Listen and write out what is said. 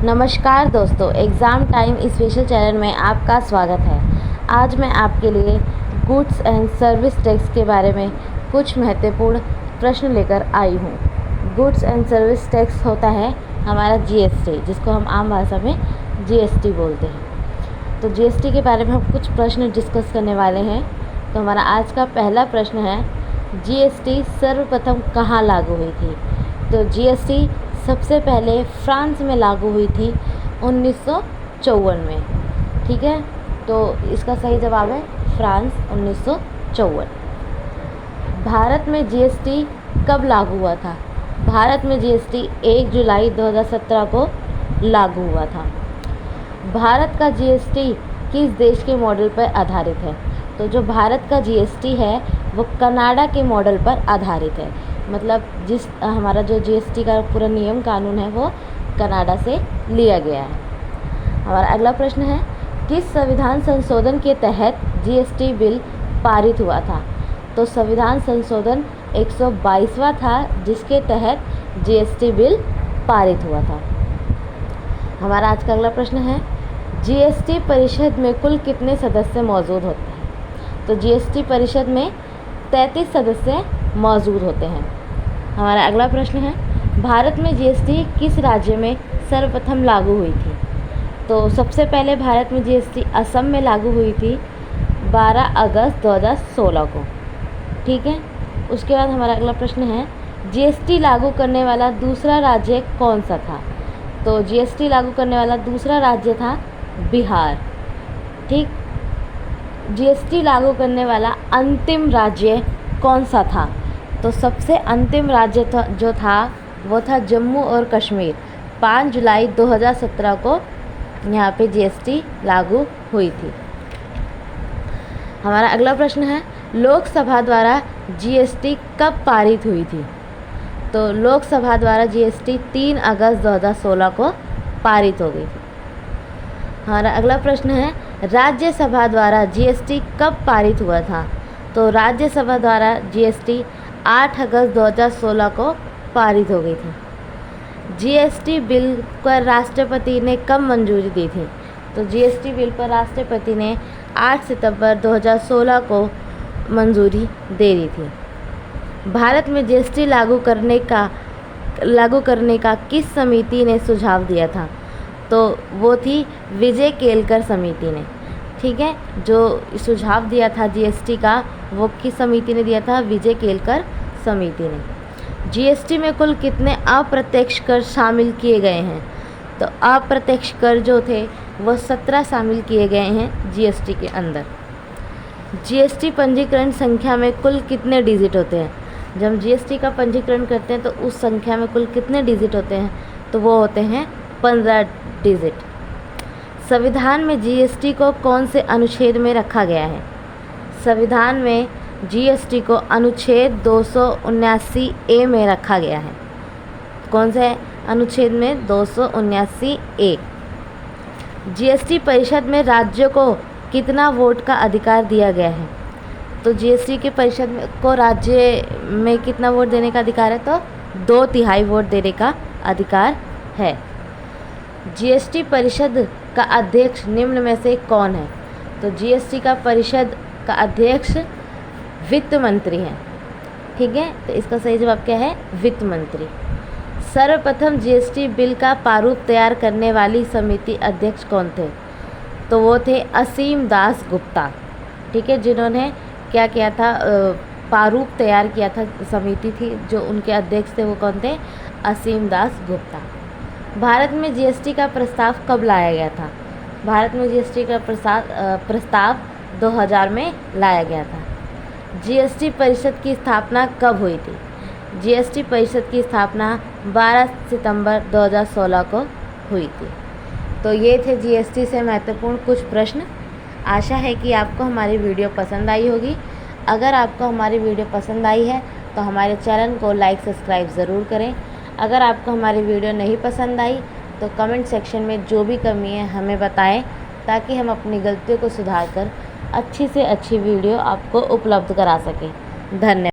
नमस्कार दोस्तों, exam time special channel में आपका स्वागत है। आज मैं आपके लिए गुड्स एंड सर्विस टैक्स के बारे में कुछ महत्वपूर्ण प्रश्न लेकर आई हूँ। गुड्स एंड सर्विस टैक्स होता है हमारा जीएसटी, जिसको हम आम भाषा में जीएसटी बोलते हैं। तो जीएसटी के बारे में हम कुछ प्रश्न डिस्कस करने वाले हैं। तो हमारा आज का पहला प्रश्न है, जीएसटी सर्वप्रथम कहाँ लागू हुई थी? तो जीएसटी सबसे पहले फ्रांस में लागू हुई थी 1954 में। ठीक है, तो इसका सही जवाब है फ्रांस 1954। भारत में जीएसटी कब लागू हुआ था? भारत में जीएसटी 1 जुलाई 2017 को लागू हुआ था। भारत का जीएसटी किस देश के मॉडल पर आधारित है? तो जो भारत का जीएसटी है वो कनाडा के मॉडल पर आधारित है। मतलब हमारा जो जीएसटी का पूरा नियम कानून है वो कनाडा से लिया गया है। हमारा अगला प्रश्न है, किस संविधान संशोधन के तहत जीएसटी बिल पारित हुआ था? तो संविधान संशोधन 122वां था, जिसके तहत जीएसटी बिल पारित हुआ था। हमारा आज का अगला प्रश्न है, जीएसटी परिषद में कुल कितने सदस्य मौजूद होते हैं? तो जीएसटी परिषद में 33 सदस्य मौजूद होते हैं। हमारा अगला प्रश्न है, भारत में जीएसटी किस राज्य में सर्वप्रथम लागू हुई थी? तो सबसे पहले भारत में जीएसटी असम में लागू हुई थी 12 अगस्त 2016 को। ठीक है, उसके बाद हमारा अगला प्रश्न है, जीएसटी लागू करने वाला दूसरा राज्य कौन सा था? तो जीएसटी लागू करने वाला दूसरा राज्य था बिहार। ठीक, जीएसटी लागू करने वाला अंतिम राज्य कौन सा था? तो सबसे अंतिम राज्य जो था वो था जम्मू और कश्मीर। 5 जुलाई 2017 को यहाँ पे जीएसटी लागू हुई थी। हमारा अगला प्रश्न है, लोकसभा द्वारा जीएसटी कब पारित हुई थी? तो लोकसभा द्वारा जीएसटी 3 अगस्त 2016 को पारित हो गई थी। हमारा अगला प्रश्न है, राज्यसभा द्वारा जीएसटी कब पारित हुआ था? तो राज्यसभा द्वारा जीएसटी 8 अगस्त 2016 को पारित हो गई थी। जीएसटी बिल पर राष्ट्रपति ने कब मंजूरी दी थी? तो जीएसटी बिल पर राष्ट्रपति ने 8 सितंबर 2016 को मंजूरी दे दी थी। भारत में जीएसटी लागू करने का किस समिति ने सुझाव दिया था? तो वो थी विजय केलकर समिति ने। ठीक है, जो सुझाव दिया था जीएसटी का वो किस समिति ने दिया था? विजय केलकर समिति ने। जीएसटी में कुल कितने अप्रत्यक्ष कर शामिल किए गए हैं? तो अप्रत्यक्ष कर जो थे वो 17 शामिल किए गए हैं जीएसटी के अंदर। जीएसटी पंजीकरण संख्या में कुल कितने डिजिट होते हैं? जब हम जीएसटी का पंजीकरण करते हैं तो उस संख्या में कुल कितने डिजिट होते हैं? तो वो होते हैं 15 डिजिट। संविधान में जीएसटी को कौन से अनुच्छेद में रखा गया है? संविधान में जीएसटी को अनुच्छेद 279 ए में रखा गया है। कौन से अनुच्छेद में? 279 ए। जीएसटी परिषद में राज्यों को कितना वोट का अधिकार दिया गया है? तो जीएसटी के परिषद को राज्य में कितना वोट देने का अधिकार है? तो 2/3 वोट देने का अधिकार है। जीएसटी परिषद का अध्यक्ष निम्न में से कौन है? तो जीएसटी का परिषद का अध्यक्ष वित्त मंत्री हैं। ठीक है, तो इसका सही जवाब क्या है? वित्त मंत्री। सर्वप्रथम जीएसटी बिल का प्रारूप तैयार करने वाली समिति अध्यक्ष कौन थे? तो वो थे असीम दास गुप्ता। ठीक है, जिन्होंने क्या किया था? प्रारूप तैयार किया था। समिति थी जो उनके अध्यक्ष थे वो कौन थे? असीम दास गुप्ता। भारत में जीएसटी का प्रस्ताव कब लाया गया था? भारत में जीएसटी का प्रस्ताव 2000 में लाया गया था। जीएसटी परिषद की स्थापना कब हुई थी? जीएसटी परिषद की स्थापना 12 सितंबर 2016 को हुई थी। तो ये थे जीएसटी से महत्वपूर्ण कुछ प्रश्न। आशा है कि आपको हमारी वीडियो पसंद आई होगी। अगर आपको हमारी वीडियो पसंद आई है तो हमारे चैनल को लाइक सब्सक्राइब ज़रूर करें। अगर आपको हमारी वीडियो नहीं पसंद आई तो कमेंट सेक्शन में जो भी कमी है हमें बताएं, ताकि हम अपनी गलतियों को सुधार कर अच्छी से अच्छी वीडियो आपको उपलब्ध करा सकें। धन्यवाद।